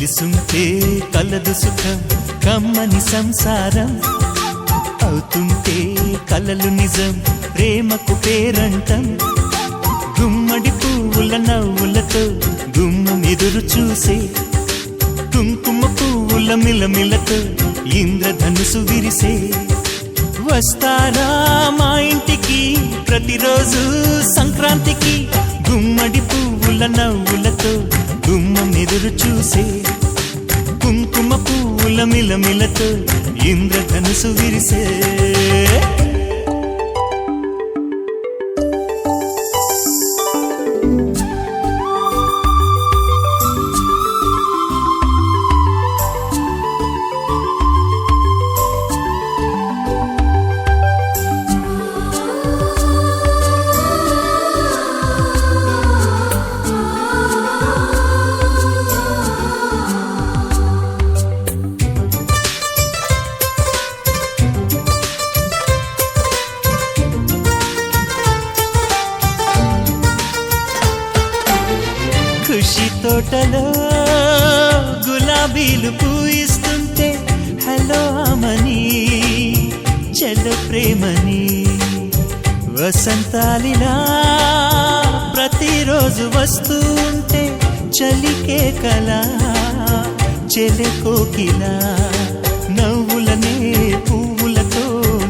కలిసుంటే కలదు సుఖం కమ్మని సంసారం అవుతుంటే కలలు నిజం ప్రేమకు పేరంటం గుమ్మడి పువ్వుల నవ్వులతో గుమ్మం ఎదురు చూసే కుంకుమ పువ్వుల మిలమిలతో ఇంద్రధనుసు విరిసే వస్తారా మా ఇంటికి ప్రతిరోజు సంక్రాంతికి గుమ్మడి పువ్వుల నవ్వులతో గుమ్మం ఎదురు చూసే కుంకుమ పువ్వుల మిలమిలతో ఇంద్రధనుసు విరిసే ఖుషి తోటలో గులాబీలు పూయిస్తుంటే హలో అమని చెల్లు ప్రేమని వసంతాలిలా ప్రతిరోజు వస్తూ ఉంటే చలికే కలా చెలె కోకిలా నవ్వులనే పువ్వులతో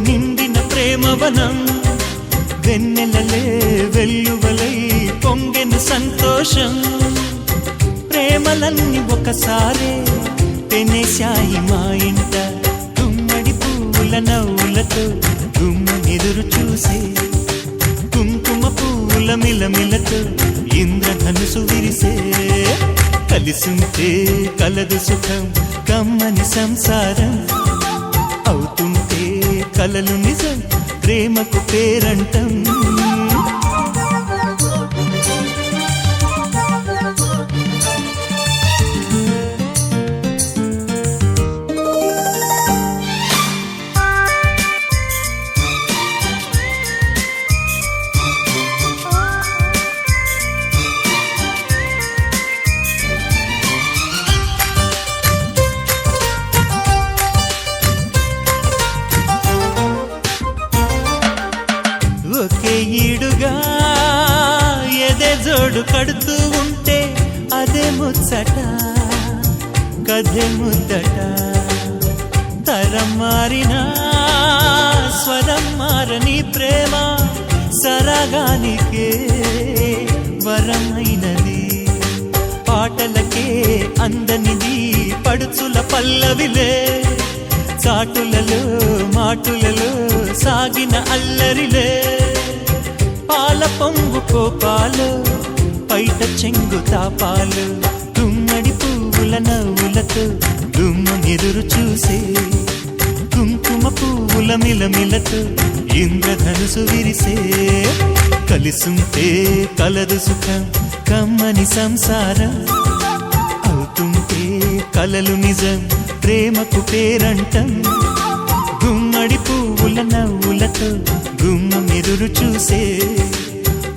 నిండిన ప్రేమవనం వెన్నెలలే వెల్లువలై పొంగెను సంతోషం ప్రేమలన్నీ ఒకసారే పెనేశాయి మా ఇంట గుమ్మడి పువ్వుల నవ్వులతో గుమ్మం ఎదురు చూసే కుంకుమ పువ్వుల మిలమిలతో ఇంద్రధనుసు విరిసే కలిసుంటే కలదు సుఖం కమ్మని సంసారం అవుతుంటే కలలు నిజం ప్రేమకు పేరంటం ఒకే ఈడుగా ఎదే జోడు కడుతూ ఉంటే అదే ముచ్చట కథే ముద్దట తరం మారినా స్వరం మారని ప్రేమ సరగానికే వరమైనది పాటలకే అందనిది పడుచుల పల్లవిలే చాటులలో మాటులలో సాగిన అల్లరిలే పాల పొంగు కోపాలు పైట చెంగు తాపాలు గుమ్మడి పువ్వుల నవ్వులతో గుమ్మం ఎదురు చూసే కుంకుమ పువ్వుల మిలమిలతో ఇంద్రధనుసు విరిసే కలిసుంటే కలదు సుఖం కమ్మని సంసారం అవుతుంటే కలలు నిజం ప్రేమకు పేరంటం గుమ్మడి పువ్వుల నవ్వులతో గుమ్మం ఎదురు చూసే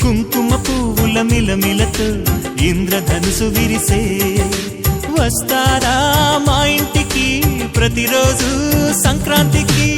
కుంకుమ పువ్వుల మిలమిలతో ఇంద్రధనుసు విరిసే వస్తారా మా ఇంటికి ప్రతిరోజు సంక్రాంతికి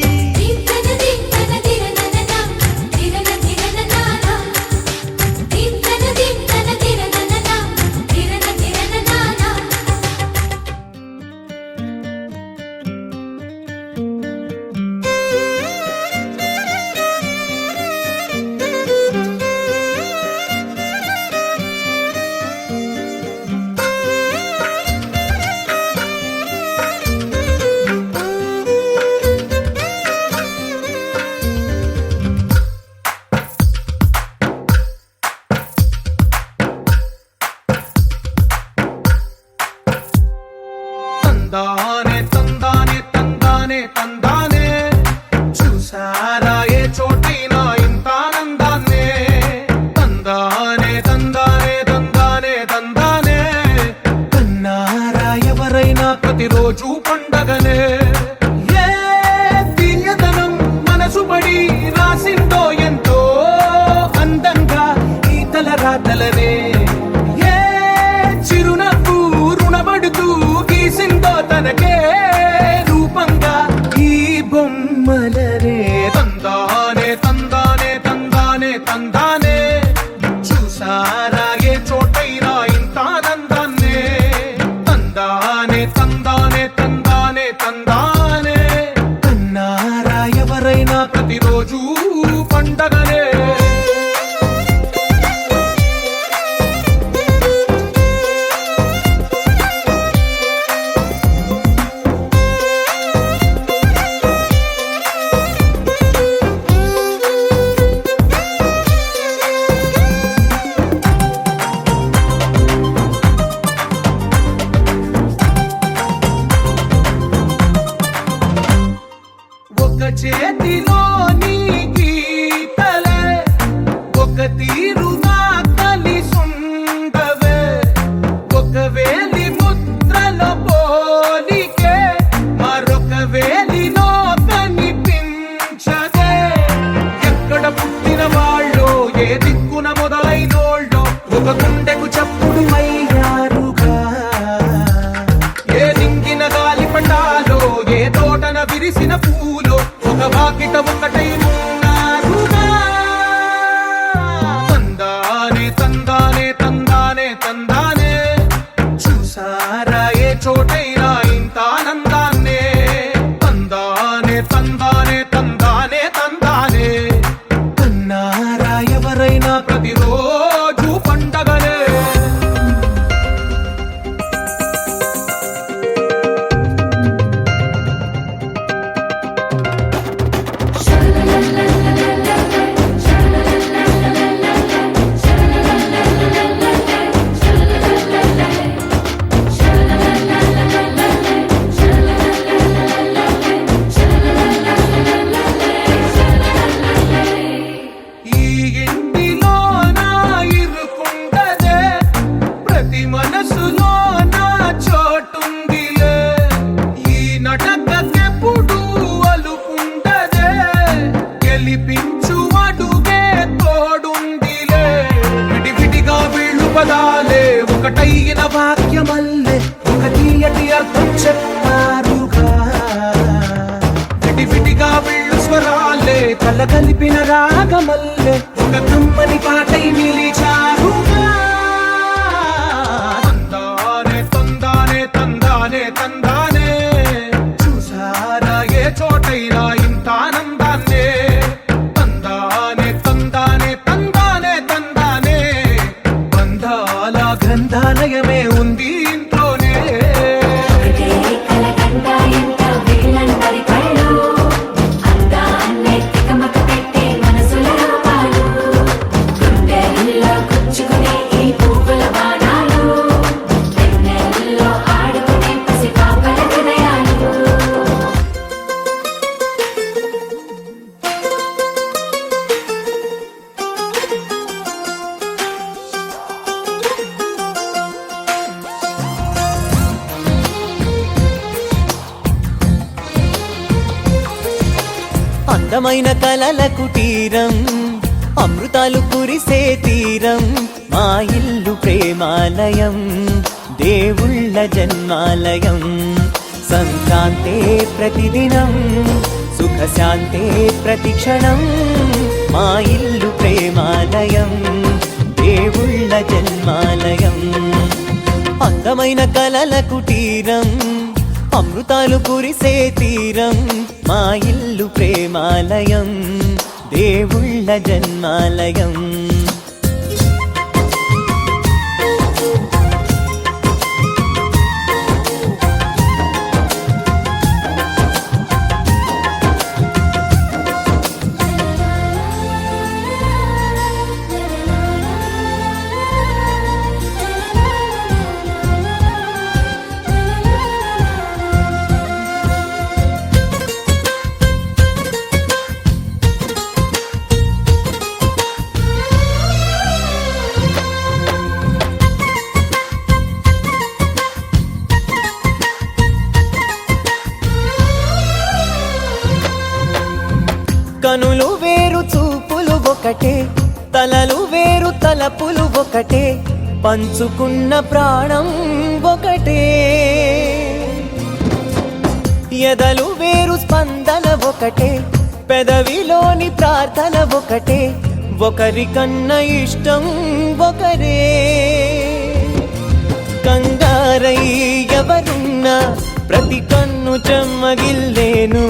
స్వరాలే ఒకటైన వాక్యమల్లే ఒక తీయటి అర్థం చెప్పారుగా. విడివిడిగా వీళ్ళు స్వరాలే కలగలిపిన రాగమల్లే ఒక కమ్మని పాటై నిలిచారుగా. తందానే తందానే తందానే తందానే, చూసారా ఏ చోటైనా ఇంత ఆనందాన్నే. తందానే తందానే తందానే తందానే, బంధాల గ్రంథాలయమే ఉంది ఇంట్లోనే. అందమైన కలల కుటీరం, అమృతాలు కురిసే తీరం, మా ఇల్లు ప్రేమాలయం, దేవుళ్ళ జన్మాలయం. సంక్రాంతే ప్రతిదినం, సుఖశాంతే ప్రతిక్షణం, మా ఇల్లు ప్రేమాలయం, దేవుళ్ళ జన్మాలయం. అందమైన కలల కుటీరం, అమృతాలు కురిసే తీరం, మా ఇల్లు ప్రేమాలయం, దేవుళ్ళ జన్మాలయం. కనులు వేరు చూపులు ఒకటే, తలలు వేరు తలపులు ఒకటే, పంచుకున్న ప్రాణం ఒకటే. ఎదలు వేరు స్పందన ఒకటే, పెదవిలోని ప్రార్థన ఒకటే, ఒకరికన్నా ఇష్టం ఒకరే. కంగారై ఎవరున్నా ప్రతి కన్ను చెమ్మగిల్లేను,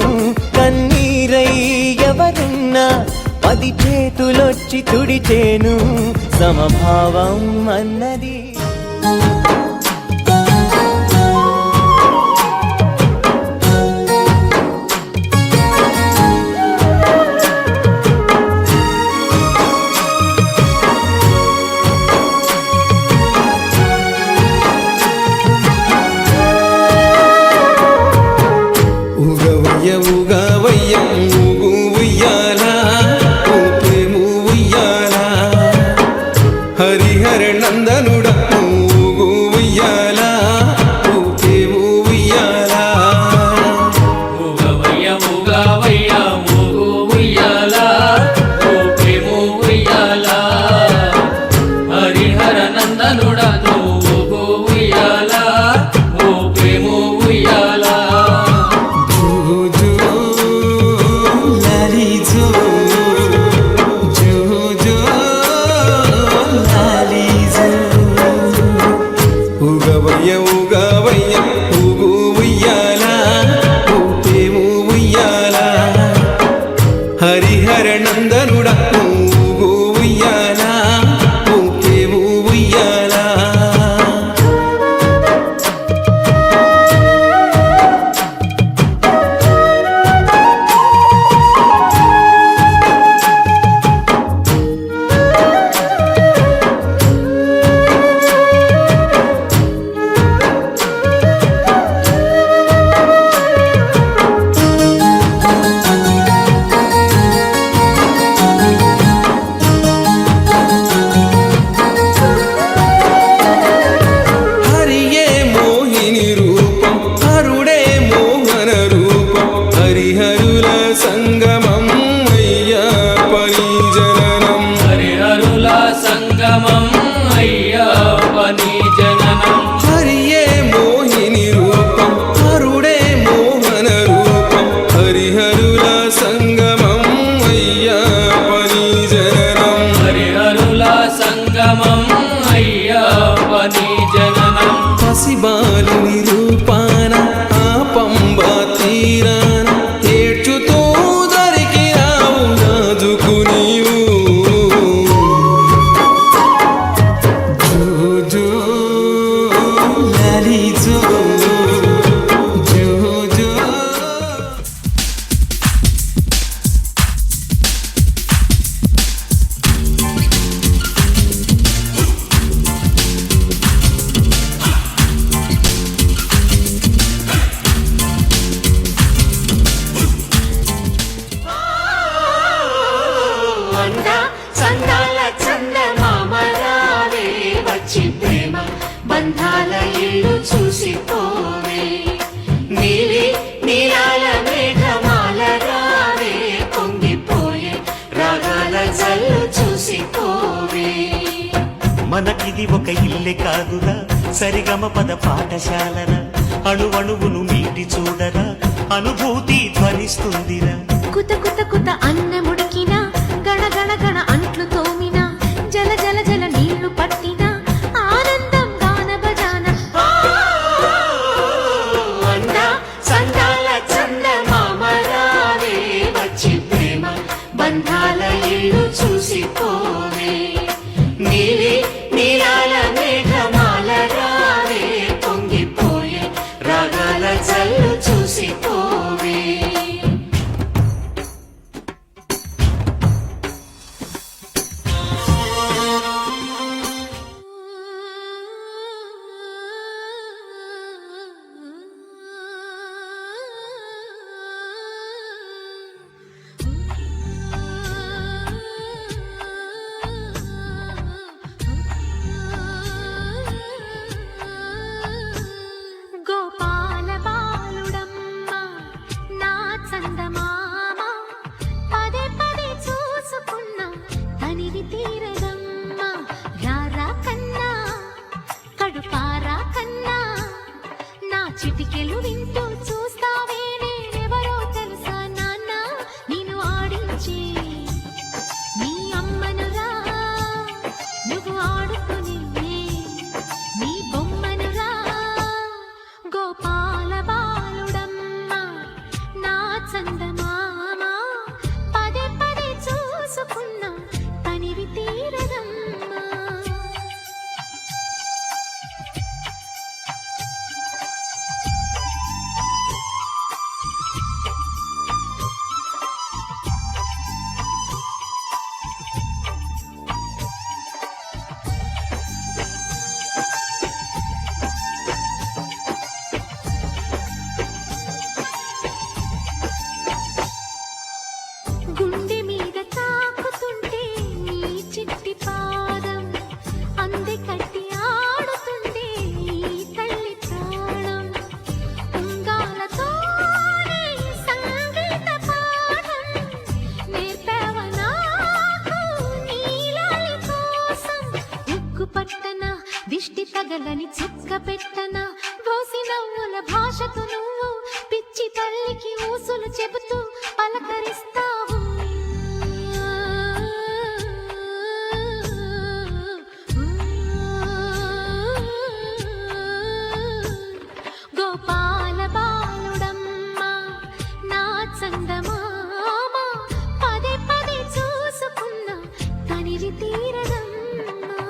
కన్నీరై ఎవరున్నా 10 చేతులొచ్చి తుడిచేను, సమభావం అన్నది. హరిహర నందనుడా ఊగు ఉయ్యాల, ఊగేము ఉయ్యాల. ఊగవయ్య ఊగవయ్య ఊగు ఉయ్యాల, ఊగేము ఉయ్యాల. హరిహర నందనుడా ఊగు ఉయ్యాల, ఊగేము ఉయ్యాల. జూ జూ పని జననం హరియే మోహిని రూపం హరుడే మోహన రూపం హరిహరుల సంగమం అయ్యప్పని జననం హరిహరుల సంగమం అయ్యప్పని జననం పసిబాలుని రూపాన ఆ పంబా తీరాన ఏడ్చుతూ దొరికినావు రాజుకు నీవు జో లాలి జో జో అంద చందాల చందమామరావే వచ్చి ప్రేమ బంధాల ఇల్లు చూసిపోవే నీలి నీలాల మేఘమాల రావే పొంగిపోయే రాగాల జల్లు చూసిపోవే మనకిది ఒక ఇల్లే కాదురా సరిగమ పద పాఠశాలరా అణువణువును మీటి చూడరా అనుభూతి ధ్వనిస్తుందిరా కుత కుత కుత అన్నముడికిన గణ గణ గణ అంట్లు తోమిన జల జల జల నీళ్లు పట్టిన ఆనందం గాన భజాన అంద చందాల చందమామరావే వచ్చి ప్రేమ బంధాల ఇల్లు చూసిపోవే నీలి నీలాల మేఘమాల రావే పొంగిపోయే రాగాల జల్లు చూసిపోవే గోపాల బాలుడమ్మ నా చందమామ పదే పదే చూసుకున్న తనివి తీరదమ్మ రారా కన్నా కడుపారా కన్నా నా చిటికెలు వింటూ చూస్తావే నేనెవరో తెలుసా నాన్న నేను ఆడించే నీ అమ్మనురా నువ్వు ఆడుకుని నీ బొమ్మనురా గోపాల బాలుడమ్మ నా చందమామ పదే పదే చూసుకున్న తనివి తీరదమ్మా గుండె మీద తాకుతుంటే నీ చిట్టి పాదం అంది కట్టి ఆడుతుంటే ఈ తల్లి ప్రాణం ఉంగాలతోనే సంగీత పాఠం నేర్పావ నాకు నీలాలి కోసం ఉక్కు పట్టన దిష్టి తగలని చుక్క పెట్టన బోసి నవ్వుల భాషతో నువ్వు పిచ్చి తల్లికి ఊసులు చెబుతూ పలకరిస్తావు గోపాల బాలుడమ్మ నా చందమామ పదే పదే చూసుకున్న తనివి తీరదమ్మా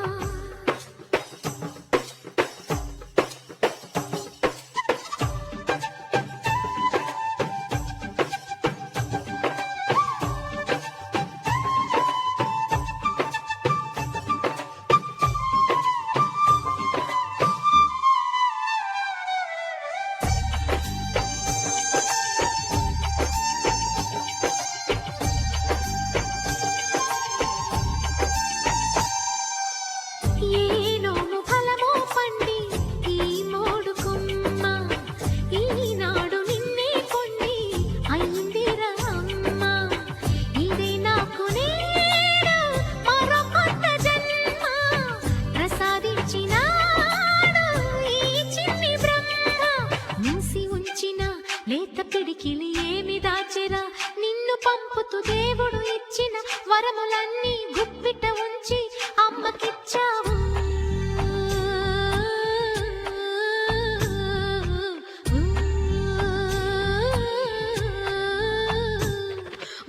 పిడికిలి ఏమి దాచెరా నిన్ను పంపుతూ దేవుడు ఇచ్చిన వరములన్నీ గుప్పిట ఉంచి అమ్మకిచ్చావు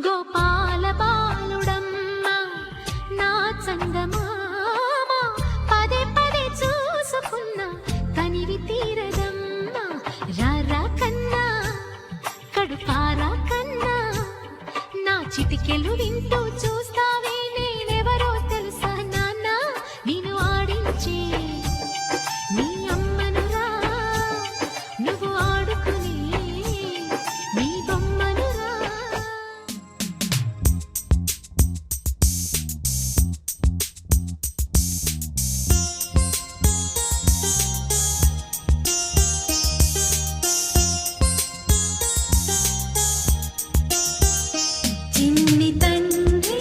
గోపాల బాలుడమ్మ నా చందమామ పదే పదే చూసుకున్నా తనివి తీరదమ్మా రారా కన్నా కడుపారా కన్నా నా చిటికెలు వింటూ చూస్తావే నేనెవరో తెలుసా నాన్న నేను ఆడించే నీ అమ్మనురా నువ్వు ఆడుకునే నీ బొమ్మనురా చిన్ని తండ్రి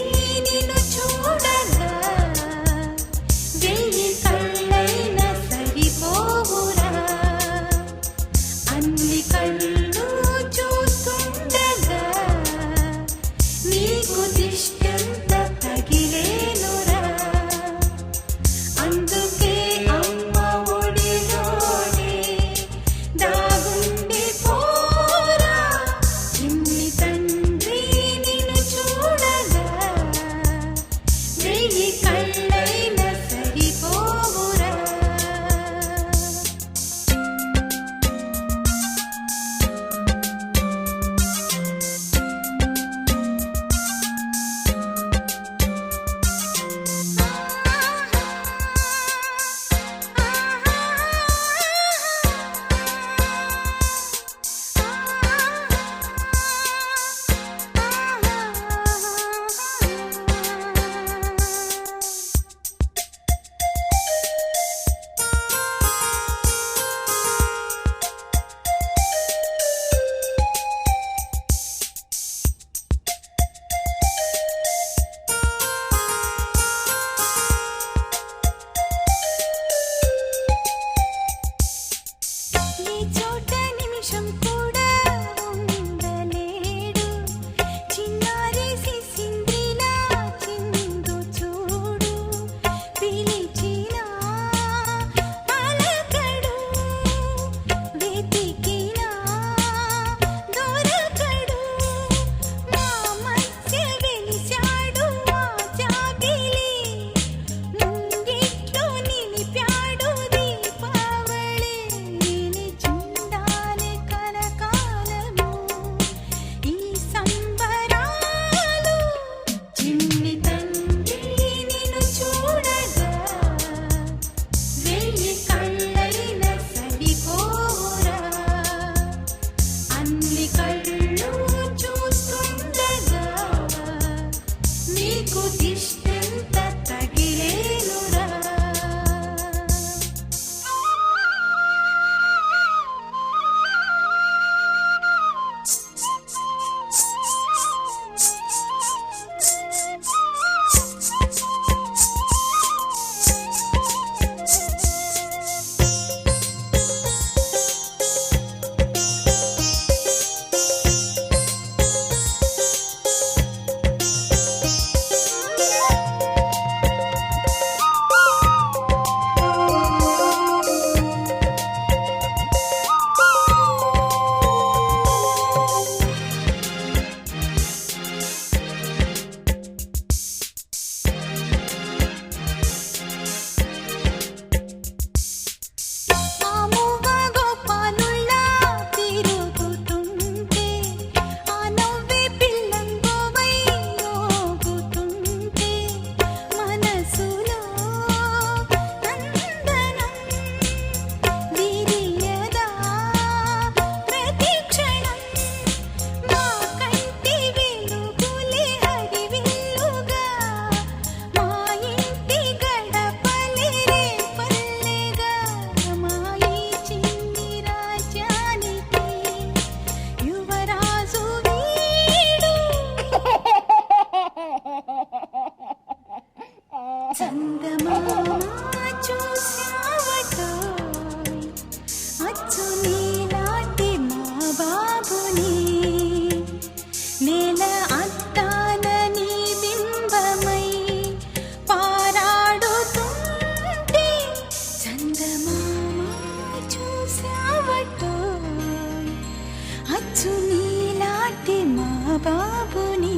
అచ్చు నీలాంటి మా బాబుని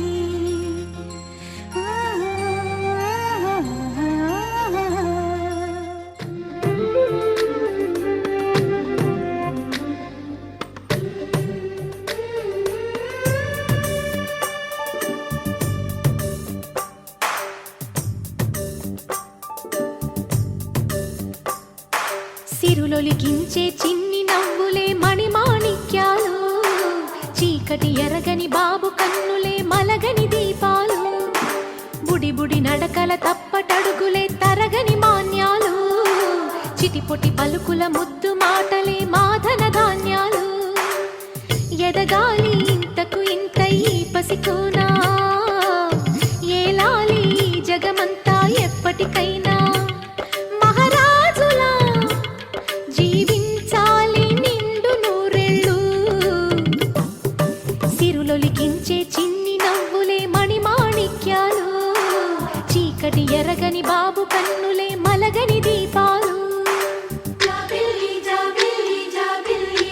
సిరులొలికించే చిన్ని నవ్వులే మణిమాణిక్యాలు, చీకటి ఎరగని బాబు కన్నులే మలగని దీపాలు, బుడి బుడి నడకల తప్పటడుగులే తరగని మాన్యాలు, చిటిపొటి పలుకుల ముద్దు మాటలే మాధన ధాన్యాలు, ఎదగాలి ఇంతకు ఇంత ఈ పసికోనా, ఏలాలి జగమంతా ఎప్పటికైనా, మహారాజులా జీవించాలి నిండు నూరెళ్ళు, సిరులొలికించే చిన్ని నవ్వులే మణిమాణిక్యాలు, చీకటి ఎరగని బాబు కన్నులే మలగని దీపాలు. జాబిల్లి జాబిల్లి జాబిల్లి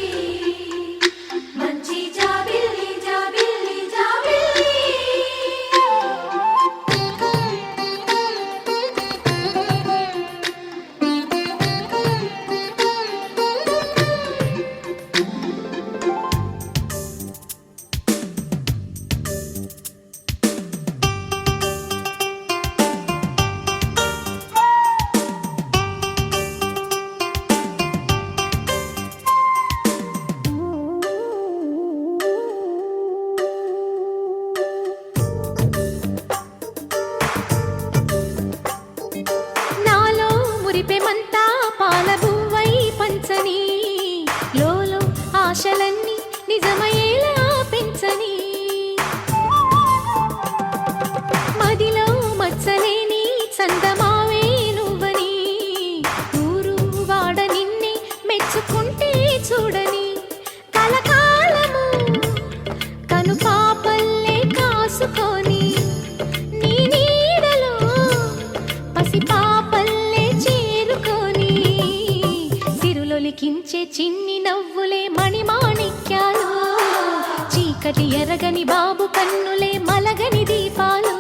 మంచి జాబిల్లి జాబిల్లి జాబిల్లి. నాలో మురిపెమంతా పాలబువ్వై పంచని, లోలో ఆశలన్నీ నిజమయ్యేలా పెంచని, మదిలో మచ్చలేని చందమావే నువ్వని, ఊరు వాడ నిన్నే మెచ్చుకుంటే చూడని, కలకాలము కను పాపల్లే కాసుకొని, నీ నీడలో పసి పాపల్లే చేరుకొని, సిరులొలికించే చిన్ని నవ్వులే మణిమాణిక్యాలు, చీకటి ఎరగని బాబు కన్నులే మలగని దీపాలు,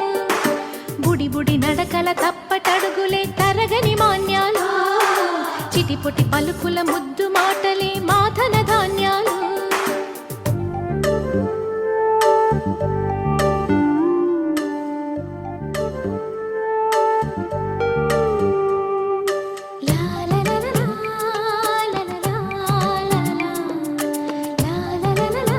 బుడి బుడి నడకల తప్పటడుగులే తరగని మాన్యాలు, చిటిపొటి పలుకుల ముద్దు మాటలే మాధన ధాన్యాలు. లా లా లా లా లా లా లా లా లా లా లా లా.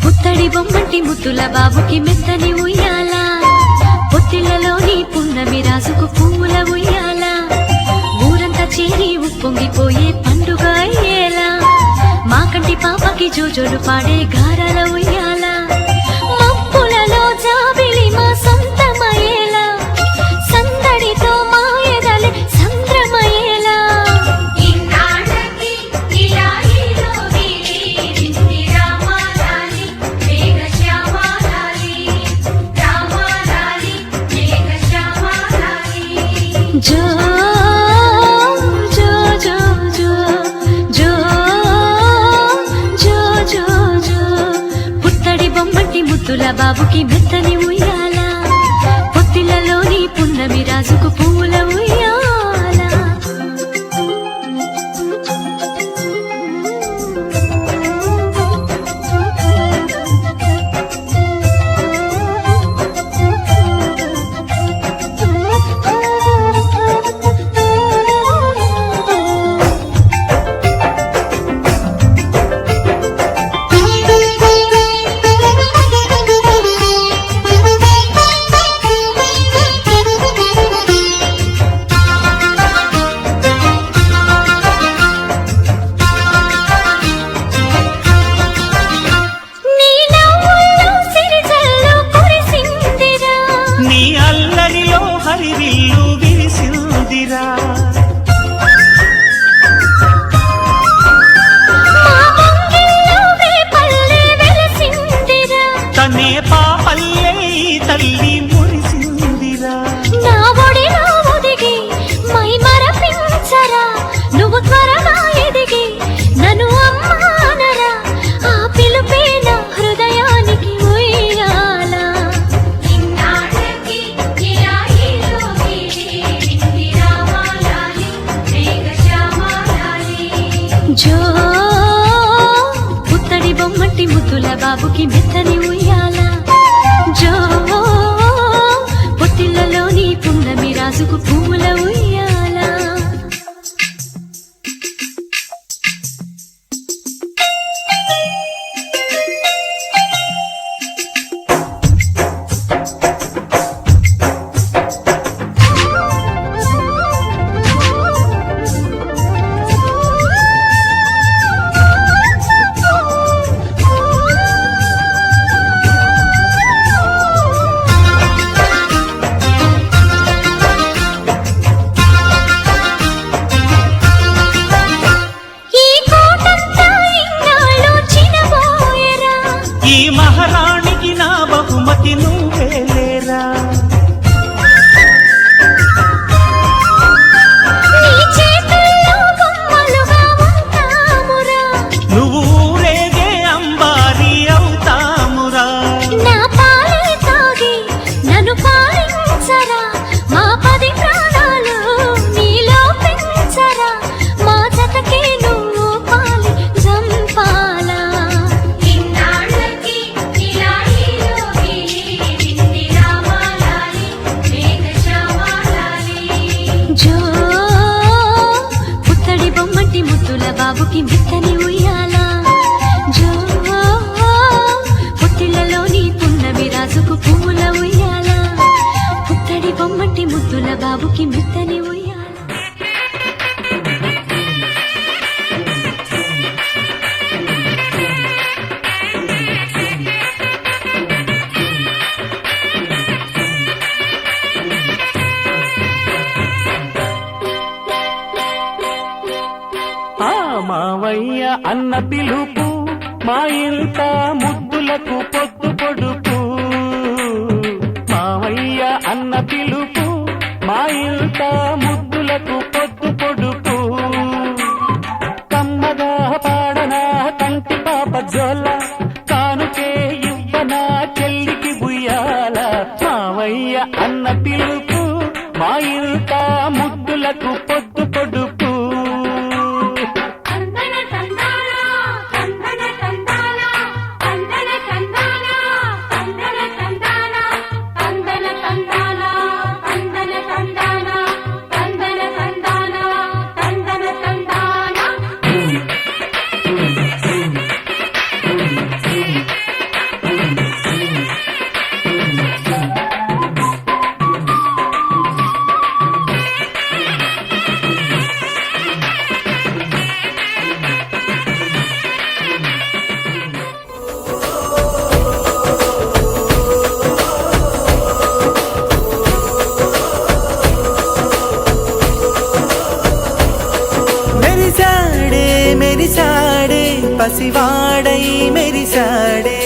పుత్తడి బొమ్మంటి ముద్దుల బాబుకి మెత్తని ఉయ్యాల, పొత్తిళ్లలోని పున్నమి రాజుకు పువ్వుల ఉయ్యాల, ఊరంతా చేరి ఉప్పొంగిపోయే పండుగ అయ్యేలా, మా కంటి పాపకి జోజోలు పాడే గారాల ఉయ్యాల, మబ్బులలో జాబిలి మా సొంతమయ్యేలా, సందడితో మా ఎదలే సంద్రమయ్యేలా. ఇన్నాళ్ళకి ఇలా ఈలోని రింది రామాలాలి మేఘశ్యామాలాలి, రామాలాలి మేఘశ్యామాలాలి. జో జో జో జో జో జో జో జో, పుత్తడి బొమ్మటి ముద్దుల బాబుకి మెత్తని ఉయ్యాల, పొత్తిళ్లలోని పున్నమి రాజుకు పువ్వుల ఉయ్యాల. జో పుత్తడి బొమ్మటి ముద్దుల బాబుకి మెత్తని ఉయ్యాల జో పొత్తిళ్ళలోని పున్నమి రాజుకు పువ్వుల ఉయ్యాల ఈ మహారాణికి నా బహుమతి నువ్వేలేరా నువ్వు ఊరేగే అంబారి అవుతామురా నన్ను పాలించరా మా 10 ప్రాణాలు నీలో పెంచరా మా జతకే నువ్వు పాలి జంపాలా ఇన్నాళ్ళకి ఇలాయిలో వింది రామాలాలి మేఘశ్యామాలాలి జో పుత్తడి బొమ్మటి ముద్దుల బాబుకి మెత్తని ఉయ్యాల జో పుట్టిళ్ళలోని పున్నమి రాజుకు పువ్వుల ఉయ్యాల పుత్తడి బొమ్మటి ముద్దుల బాబుకి మెత్తని ఉయ్యాల మావయ్య అన్న పిలుపు మా ఇంట ముద్దులకు పొద్దు పొడుపు మావయ్య అన్న పిలుపు మా ఇంట ముద్దులకు పొద్దు పొడుపు కమ్మగా పాడనా కంటి పాప జోల కానుకే ఇవ్వనా చెల్లికి బుయ్యాల మావయ్య అన్న పిలుపు మా ఇంట ముద్దులకు పొద్దు పొడుపు తందన తందానా తందన తందానా తందన తందానా తందన తందానా తందన తందానా తందన తందానా తందన తందానా తందన తందానా మెరిసాడే మెరిసాడే పసివాడై మెరిసాడే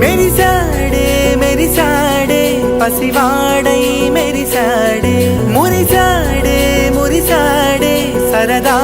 మెరిసాడే మెరిసాడే పసివాడై మెరిసాడే మురిసాడే మురిసాడే సరదా